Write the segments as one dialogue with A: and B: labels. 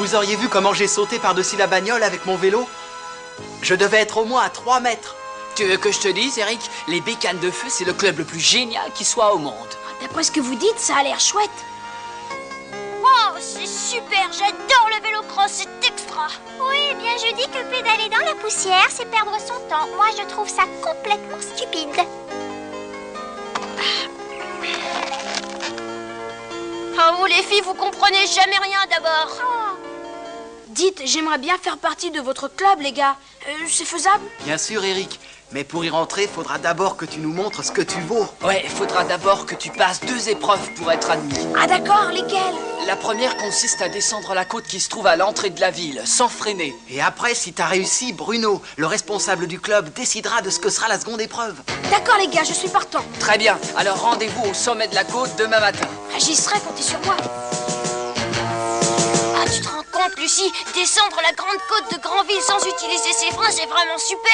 A: Vous auriez vu comment j'ai sauté par-dessus la bagnole avec mon vélo? Je devais être au moins à 3 mètres.
B: Tu veux que je te dise, Eric? Les bécanes de feu, c'est le club le plus génial qui soit au monde.
C: D'après ce que vous dites, ça a l'air chouette.
D: Oh, c'est super, j'adore le vélo-cross, c'est extra. Oui, eh bien je dis que pédaler dans la poussière, c'est perdre son temps. Moi, je trouve ça complètement stupide. Oh, vous les filles, vous comprenez jamais rien d'abord.
C: Dites, j'aimerais bien faire partie de votre club, les gars. C'est faisable?
A: Bien sûr, Eric. Mais pour y rentrer, faudra d'abord que tu nous montres ce que tu vaux.
B: Ouais, faudra d'abord que tu passes 2 épreuves pour être admis.
C: Ah d'accord, lesquelles?
B: La première consiste à descendre la côte qui se trouve à l'entrée de la ville, sans freiner.
A: Et après, si t'as réussi, Bruno, le responsable du club, décidera de ce que sera la seconde épreuve.
C: D'accord, les gars, je suis partant.
B: Très bien, alors rendez-vous au sommet de la côte demain matin.
C: J'y serai, comptez sur moi.
D: Ah, tu te rends compte, Lucie, descendre la grande côte de Granville sans utiliser ses freins, c'est vraiment super.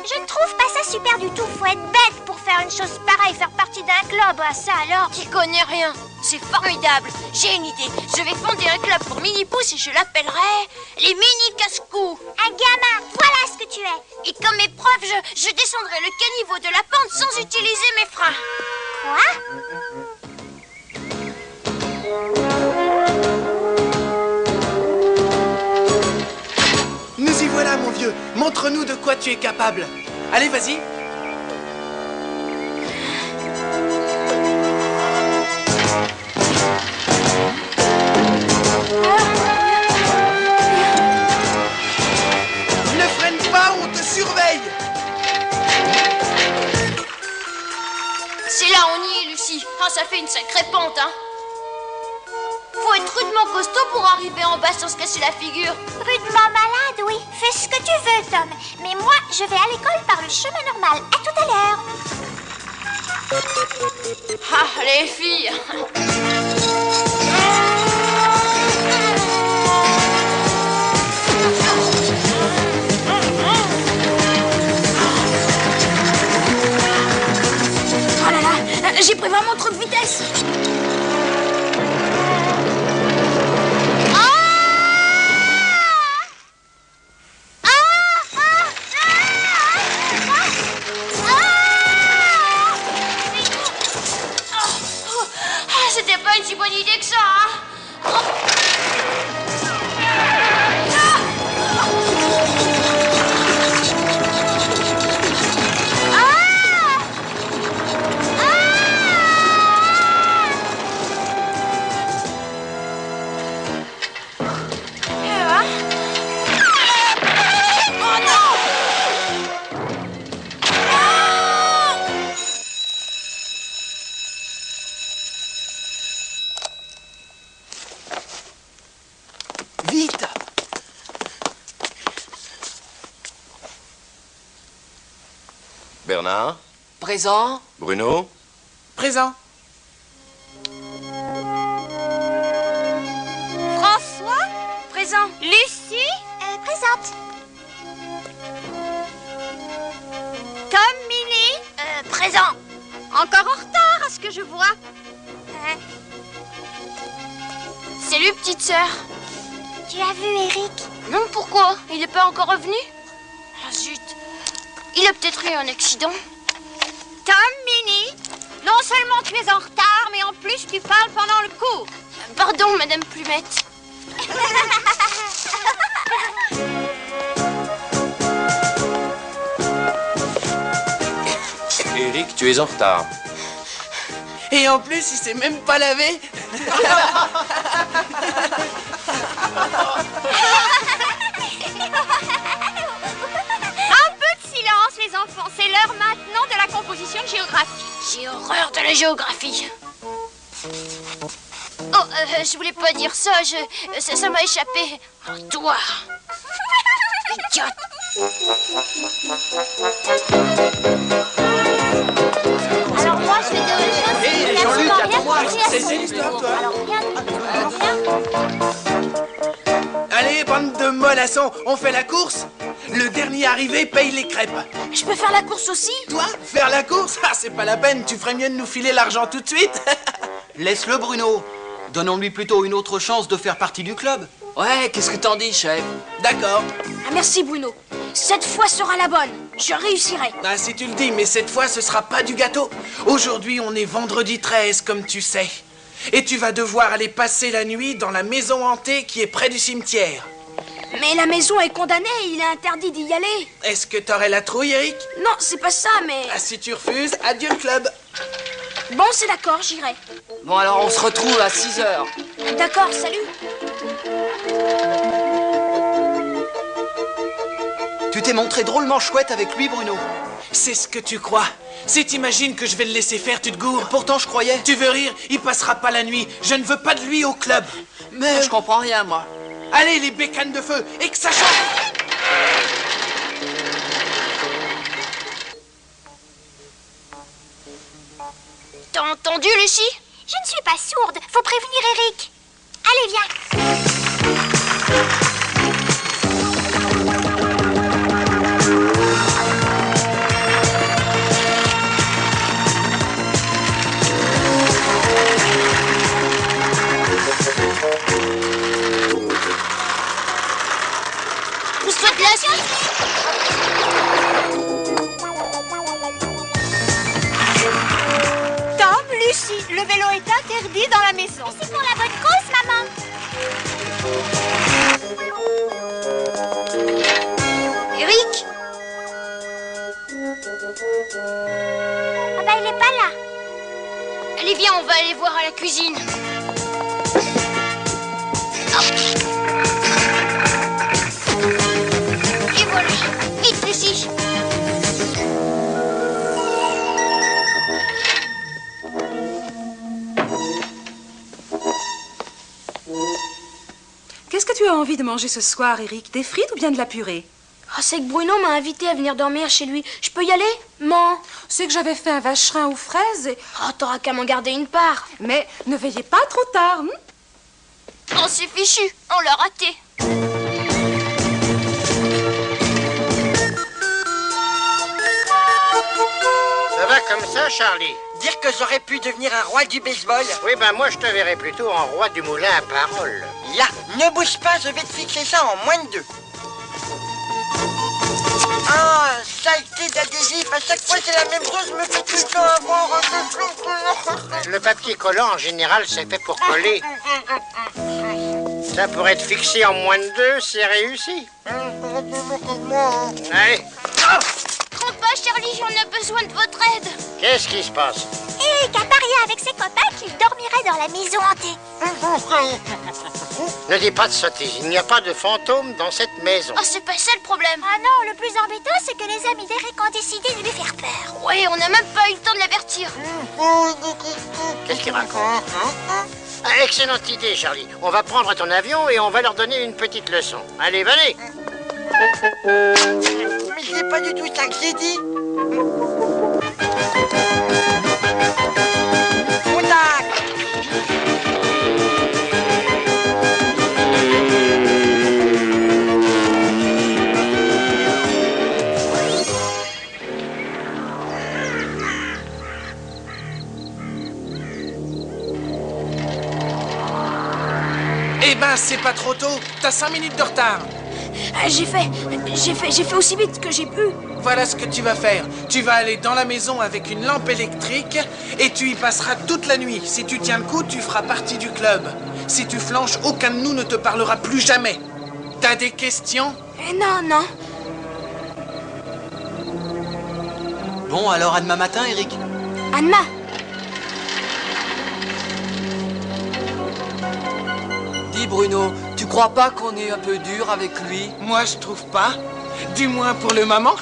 D: Je ne trouve pas ça super du tout. Faut être bête pour faire une chose pareille, faire partie d'un club. Ah, ça alors, tu connais rien. C'est formidable. J'ai une idée. Je vais fonder un club pour mini-pouces et je l'appellerai les mini-casse-cou. Un gamin, voilà ce que tu es. Et comme épreuve, je descendrai le caniveau de la pente sans utiliser mes freins.
E: Nous y voilà, mon vieux. Montre-nous de quoi tu es capable. Allez, vas-y. Ne freine pas, on te surveille.
D: C'est là, on y est, Lucie. Ah, ça fait une sacrée pente, hein. Faut être rudement costaud pour arriver en bas sans se casser la figure. Rudement malade, oui. Fais ce que tu veux, Tom. Mais moi, je vais à l'école par le chemin normal. À tout à l'heure. Ah, les filles.
C: Oh là là, j'ai pris vraiment trop de vitesse.
D: C'était pas une si bonne idée que ça, hein.
A: Vite!
F: Bernard?
B: Présent?
F: Bruno?
E: Présent.
D: François?
C: Présent.
D: Lucie? Présente. Tom, Milly? Présent. Encore en retard, à ce que je vois. Salut, petite sœur. Tu as vu Eric? Non, pourquoi? Il n'est pas encore revenu? Ah, zut. Il a peut-être eu un accident. Tom, Minnie, non seulement tu es en retard, mais en plus tu parles pendant le cours. Pardon, Madame Plumette.
F: Eric, tu es en retard.
E: Et en plus, il s'est même pas lavé.
D: Un peu de silence, les enfants. C'est l'heure maintenant de la composition de géographie. J'ai horreur de la géographie. Oh, je voulais pas dire ça. Ça m'a échappé. Oh, toi. Idiote. Alors moi, je vais dire une chose.
A: Hé, Jean-Luc, attends-moi.
E: C'est l'histoire, toi.
D: Alors, rien.
E: Allez, bande de mollassons, on fait la course. Le dernier arrivé paye les crêpes.
C: Je peux faire la course aussi?
E: Toi, faire la course? Ah, c'est pas la peine, tu ferais mieux de nous filer l'argent tout de suite.
A: Laisse-le, Bruno. Donnons-lui plutôt une autre chance de faire partie du club.
B: Ouais, qu'est-ce que t'en dis, chef?
E: D'accord.
C: Ah, merci, Bruno. Cette fois sera la bonne. Je réussirai.
E: Ah, si tu le dis, mais cette fois, ce sera pas du gâteau. Aujourd'hui, on est vendredi 13, comme tu sais. Et tu vas devoir aller passer la nuit dans la maison hantée qui est près du cimetière.
C: Mais la maison est condamnée, il est interdit d'y aller.
E: Est-ce que t'aurais la trouille, Eric?
C: Non, c'est pas ça, mais...
E: Ah, si tu refuses, adieu le club.
C: Bon, c'est d'accord, j'irai.
B: Bon, alors on se retrouve à 6 heures.
C: D'accord, salut.
A: Tu t'es montré drôlement chouette avec lui, Bruno.
E: C'est ce que tu crois. Si t'imagines que je vais le laisser faire, tu te gourres.
A: Pourtant, je croyais...
E: Tu veux rire? Il passera pas la nuit. Je ne veux pas de lui au club.
A: Mais...
B: Je comprends rien, moi.
E: Allez, les bécanes de feu, et que ça chante!
D: T'as entendu, Lucie? Je ne suis pas sourde. Faut prévenir Eric. Allez, viens. Pousse-toi de la suite.
G: Tom, Lucie, le vélo est interdit dans la maison.
D: C'est pour la bonne cause, maman. Eric? Ah bah, il est pas là. Allez, viens, on va aller voir à la cuisine. Hop. Et voilà. Vite, Lucie.
G: Qu'est-ce que tu as envie de manger ce soir, Eric? Des frites ou bien de la purée?
C: Ah, c'est que Bruno m'a invité à venir dormir chez lui. Je peux y aller? Man.
G: C'est que j'avais fait un vacherin aux fraises et...
C: Oh, t'auras qu'à m'en garder une part.
G: Mais ne veillez pas trop tard, hein?
D: On s'est fichu. On l'a raté.
H: Ça va comme ça, Charlie?
I: Dire que j'aurais pu devenir un roi du baseball.
H: Oui, ben moi, je te verrais plutôt en roi du moulin à parole.
I: Là, ne bouge pas, je vais te fixer ça en moins de 2. Ah, saleté d'adhésif, à chaque fois c'est la même chose, je me fais tout le temps avoir
H: Le papier collant, en général, c'est fait pour coller. Ça pourrait être fixé en moins de 2, c'est réussi. Allez.
D: Trompe pas, Charlie, on a besoin de votre aide.
H: Qu'est-ce qui se passe?
D: Eric a parié avec ses copains qu'il dormirait dans la maison hantée.
H: Ne dis pas de sottises, il n'y a pas de fantôme dans cette maison.
D: Oh, c'est pas ça le problème. Ah non, le plus embêtant, c'est que les amis d'Eric ont décidé de lui faire peur. Oui, on n'a même pas eu le temps de l'avertir.
H: Qu'est-ce qu'il raconte? Ah, excellente idée, Charlie. On va prendre ton avion et on va leur donner une petite leçon. Allez, venez.
I: Mais c'est pas du tout ça que j'ai dit.
E: Eh ben, c'est pas trop tôt. T'as 5 minutes de retard.
C: J'ai fait aussi vite que j'ai pu.
E: Voilà ce que tu vas faire. Tu vas aller dans la maison avec une lampe électrique et tu y passeras toute la nuit. Si tu tiens le coup, tu feras partie du club. Si tu flanches, aucun de nous ne te parlera plus jamais. T'as des questions?
C: Non, non.
A: Bon, alors à demain matin, Eric.
C: Anna.
B: Dis, Bruno, tu crois pas qu'on est un peu dur avec lui?
E: Moi, je trouve pas. Du moins pour le moment.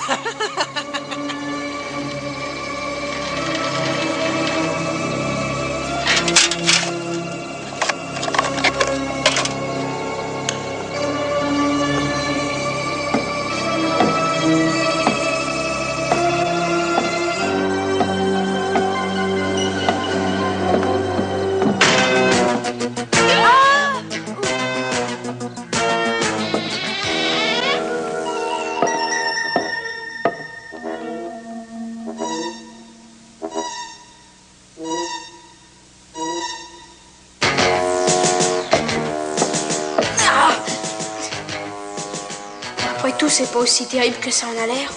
C: tout, c'est pas aussi terrible que ça en a l'air.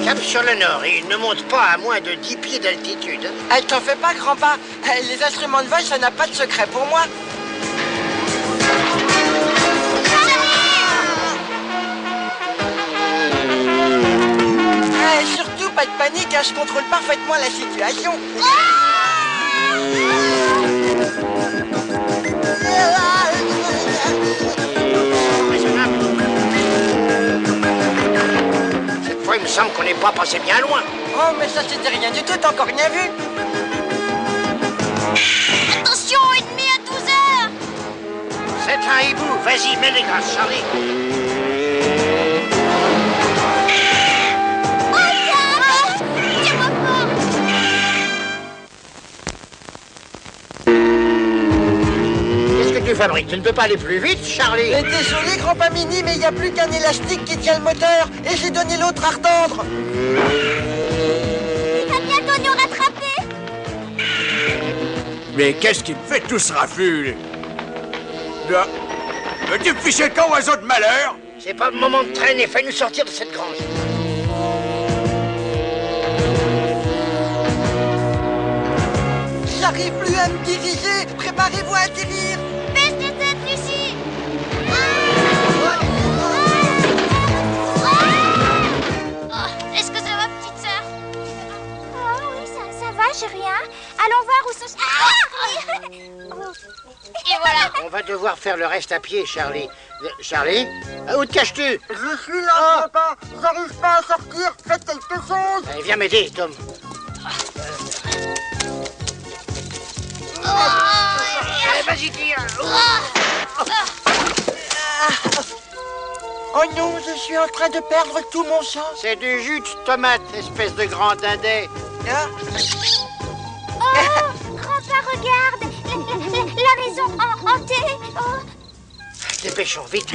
H: Cap sur le nord, et il ne monte pas à moins de 10 pieds d'altitude.
I: T'en fais pas, grand-pa. Les instruments de vol, ça n'a pas de secret pour moi. Surtout, pas de panique, je contrôle parfaitement la situation.
H: Cette fois, il me semble qu'on n'est pas passé bien loin.
I: Oh, mais ça, c'était rien du tout, t'as encore rien vu.
D: Attention, ennemi à 12 heures.
H: C'est un hibou. Vas-y, mets les grâces, Charlie. Qu'est-ce que tu fabriques? Tu ne peux pas aller plus vite, Charlie?
I: Désolé, grand-pa Mini, mais il n'y a plus qu'un élastique qui tient le moteur. Et j'ai donné l'autre à retendre.
D: Il va bientôt nous rattraper.
J: Mais qu'est-ce qui me fait tout ce raffut? Tu fichais quand, oiseau de malheur?
H: C'est pas le moment de traîner. Fais-nous sortir de cette grange.
I: J'arrive plus à me diriger. Préparez-vous à atterrir.
D: Baisse tes têtes, Lucie. Est-ce que ça va, petite sœur? Oh oui, ça va, j'ai rien. Allons voir où sont... Et voilà.
H: On va devoir faire le reste à pied, Charlie. Charlie? Où te caches-tu?
I: Je suis là, papa. J'arrive pas à sortir. Faites quelque chose.
H: Allez, viens m'aider, Tom. Allez, vas-y, tire.
I: Oh non, je suis en train de perdre tout mon sang.
H: C'est du jus de tomate, espèce de grand dindet.
I: Ah.
D: Oh, grand-père, regarde. La maison hantée. Oh.
H: Dépêchons, vite.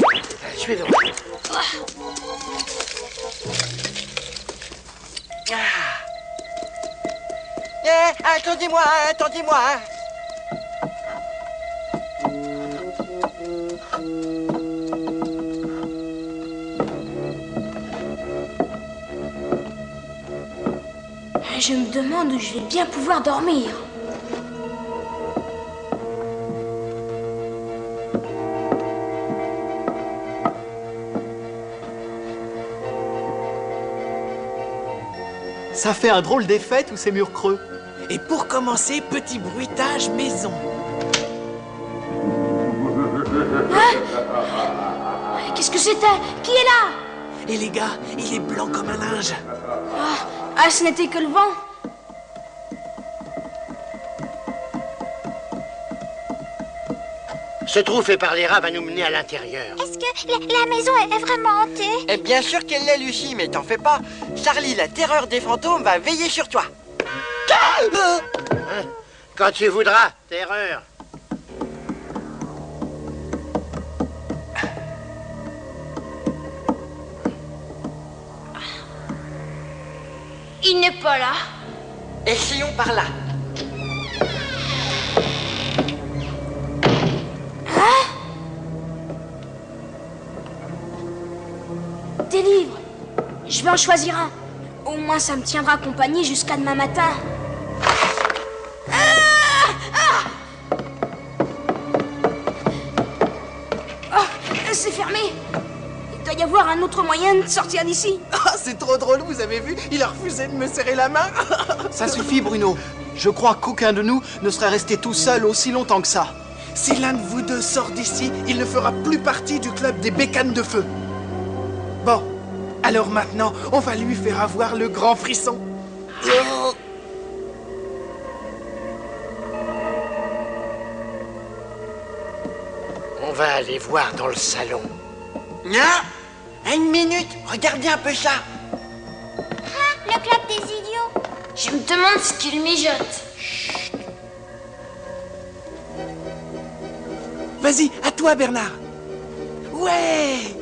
H: Suivez-moi.
I: Attendez-moi, attendez-moi.
C: Je me demande où je vais bien pouvoir dormir.
A: Ça fait un drôle d'effet, tous ces murs creux.
E: Et pour commencer, petit bruitage maison.
C: Qu'est-ce que c'était? Qui est là?
E: Et les gars, il est blanc comme un linge.
C: Ah, ce n'était que le vent.
H: Ce trou fait par les rats va nous mener à l'intérieur.
D: Est-ce que la maison est vraiment hantée?
I: Eh bien sûr qu'elle l'est, Lucie, mais t'en fais pas. Charlie, la terreur des fantômes, va veiller sur toi.
H: Quand tu voudras, terreur.
C: Il n'est pas là.
I: Essayons par là.
C: Des livres. Je vais en choisir un. Au moins, ça me tiendra compagnie jusqu'à demain matin. Oh, c'est fermé. Il doit y avoir un autre moyen de sortir d'ici.
E: Ah, c'est trop drôle, vous avez vu? Il a refusé de me serrer la main.
A: Ça suffit, Bruno. Je crois qu'aucun de nous ne serait resté tout seul aussi longtemps que ça.
E: Si l'un de vous deux sort d'ici, il ne fera plus partie du club des bécanes de feu. Bon, alors maintenant, on va lui faire avoir le grand frisson.
H: On va aller voir dans le salon.
I: Une minute, regardez un peu ça.
D: Le club des idiots.
C: Je me demande ce qu'il mijote.
E: Vas-y, à toi, Bernard. Ouais!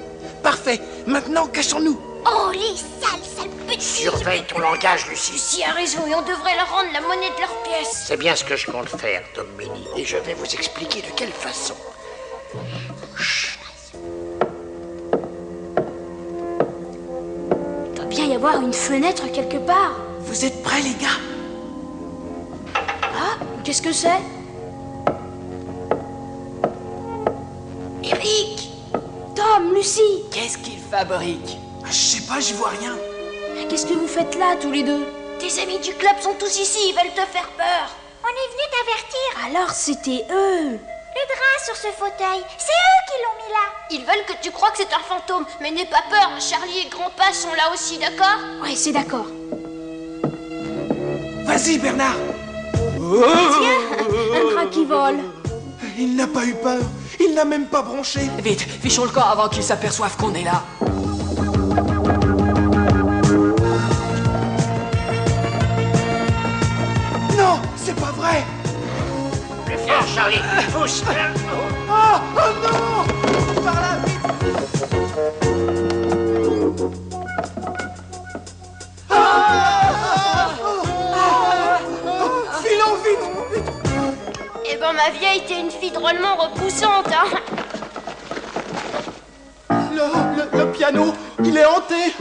E: Parfait. Maintenant, cachons-nous.
D: Oh, les sales petits.
H: Surveille ton langage, Lucie.
D: Lucie a raison et on devrait leur rendre la monnaie de leur pièce.
H: C'est bien ce que je compte faire, Tom Mini. Et je vais vous expliquer de quelle façon.
C: Il doit bien y avoir une fenêtre quelque part.
E: Vous êtes prêts, les gars?
C: Ah, qu'est-ce que c'est?
B: Eric!
C: Tom, Lucie!
B: Qu'est-ce qu'il fabrique?
E: Je sais pas, j'y vois rien.
C: Qu'est-ce que vous faites là, tous les deux?
D: Tes amis du club sont tous ici, ils veulent te faire peur. On est venu t'avertir.
C: Alors c'était eux!
D: Le drap sur ce fauteuil, c'est eux qui l'ont mis là. Ils veulent que tu crois que c'est un fantôme, mais n'aie pas peur, Charlie et Grandpa sont là aussi, d'accord?
C: Ouais, c'est d'accord.
E: Vas-y, Bernard.
C: Tiens, un drap qui vole.
E: Il n'a pas eu peur. Il n'a même pas bronché.
B: Vite, fichons le camp avant qu'ils s'aperçoivent qu'on est là.
E: Non, c'est pas vrai.
H: Plus fort, Charlie. Pousse.
E: Oh non. Par là, vite. Filons vite.
D: Eh ben, ma vieille, t'es une fille drôlement repoussante, hein.
A: Le piano, il est hanté.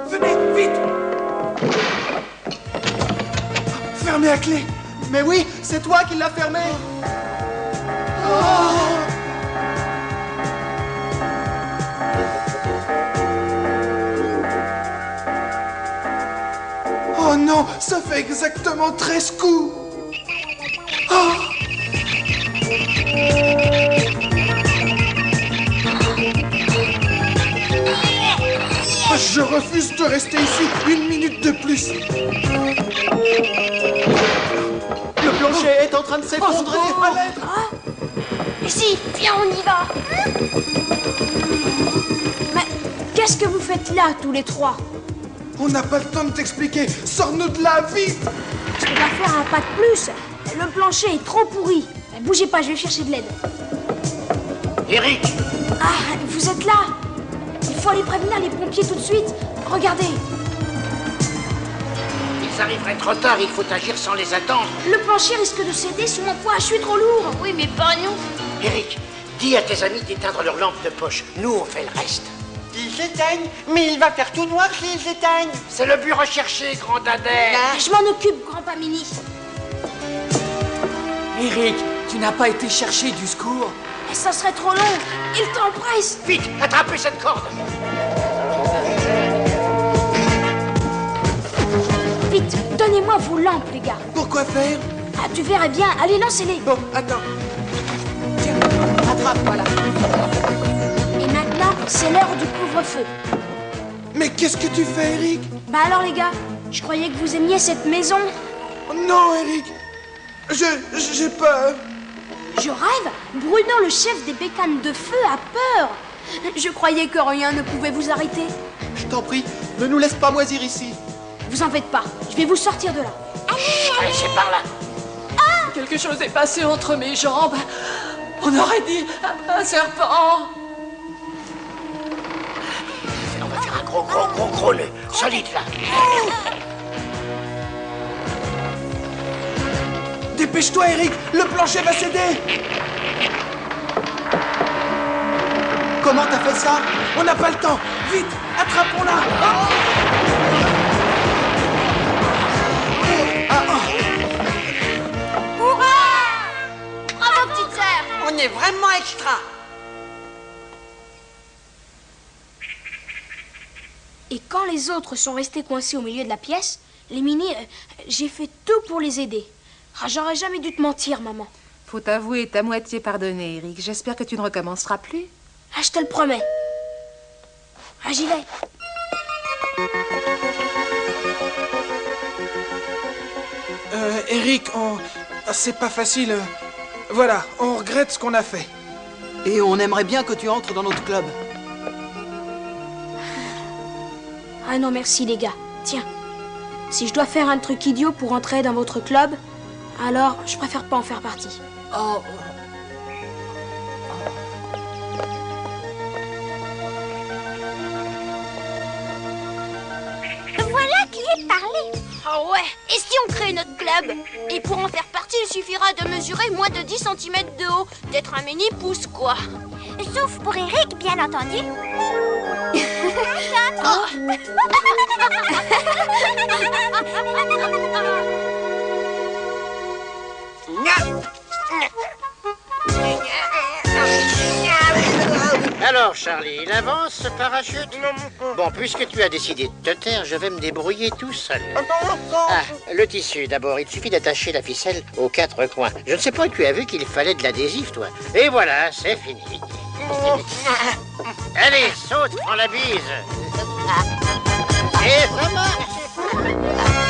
E: Venez, vite. Fermez à clé.
A: Mais oui, c'est toi qui l'as fermé.
E: Oh non, ça fait exactement 13 coups. Oh. Je refuse de rester ici une minute de plus.
A: Le plancher est en train de s'effondrer. À l'aide.
D: Lucie, viens, on y va.
C: Mais qu'est-ce que vous faites là, tous les trois?
E: On n'a pas le temps de t'expliquer. Sors-nous de là, vite.
C: Je peux pas faire un pas de plus. Le plancher est trop pourri. Bougez pas, je vais chercher de l'aide.
H: Eric.
C: Ah, vous êtes là? Il faut aller prévenir les pompiers tout de suite. Regardez,
H: Ils arriveraient trop tard, il faut agir sans les attendre.
C: le plancher risque de céder sous mon poids. Je suis trop lourd.
D: Oui, mais pas nous.
H: Eric, dis à tes amis d'éteindre leur lampe de poche. Nous, on fait le reste.
I: Ils éteignent, mais il va faire tout noir s'ils éteignent.
H: C'est le but recherché, grand dadais.
C: Je m'en occupe, grand-pa Mini.
B: Eric, tu n'as pas été chercher du secours?
C: Et ça serait trop long. Il t'en presse.
H: Vite, attrapez cette corde.
C: Vite, donnez-moi vos lampes, les gars.
E: Pourquoi faire?
C: Ah, tu verrais bien. Allez, lancez-les.
E: Bon, attends.
B: Tiens, attrape, voilà.
C: Et maintenant, c'est l'heure du couvre-feu.
E: Mais qu'est-ce que tu fais, Eric?
C: Bah alors, les gars, je croyais que vous aimiez cette maison.
E: Non, Eric. J'ai peur.
C: Je rêve. Bruno, le chef des bécanes de feu, a peur. Je croyais que rien ne pouvait vous arrêter.
A: Je t'en prie, ne nous laisse pas moisir ici.
C: Vous en faites pas. Je vais vous sortir de là.
H: Allez, c'est par là.
B: Quelque chose est passé entre mes jambes. On aurait dit un serpent.
H: On va faire un gros nœud. Solide, là.
E: Dépêche-toi, Eric. Le plancher va céder.
A: Comment t'as fait ça?
E: On n'a pas le temps. Vite, attrapons-la.
D: Bravo, petite sœur.
I: On est vraiment extra.
C: Et quand les autres sont restés coincés au milieu de la pièce, les Mini, j'ai fait tout pour les aider. Ah, j'aurais jamais dû te mentir, maman.
G: Faut t'avouer, t'as moitié pardonné, Eric. J'espère que tu ne recommenceras plus.
C: Ah, je te le promets. Ah, j'y vais.
E: Eric, c'est pas facile. Voilà, on regrette ce qu'on a fait.
A: Et on aimerait bien que tu entres dans notre club.
C: Ah non, merci les gars. Tiens, si je dois faire un truc idiot pour entrer dans votre club, alors je préfère pas en faire partie.
B: Oh.
D: Voilà qui est parlé. Oh ouais, et si on crée notre club? Et pour en faire partie, il suffira de mesurer moins de 10 cm de haut. D'être un mini-pouce, quoi. Sauf pour Eric, bien entendu.
H: Alors, Charlie, il avance ce parachute? Bon, puisque tu as décidé de te taire, je vais me débrouiller tout seul. Ah, le tissu, d'abord. Il suffit d'attacher la ficelle aux 4 coins. Je ne sais pas, tu as vu qu'il fallait de l'adhésif, toi. Et voilà, c'est fini. Allez, saute, prends la bise. Et ça marche.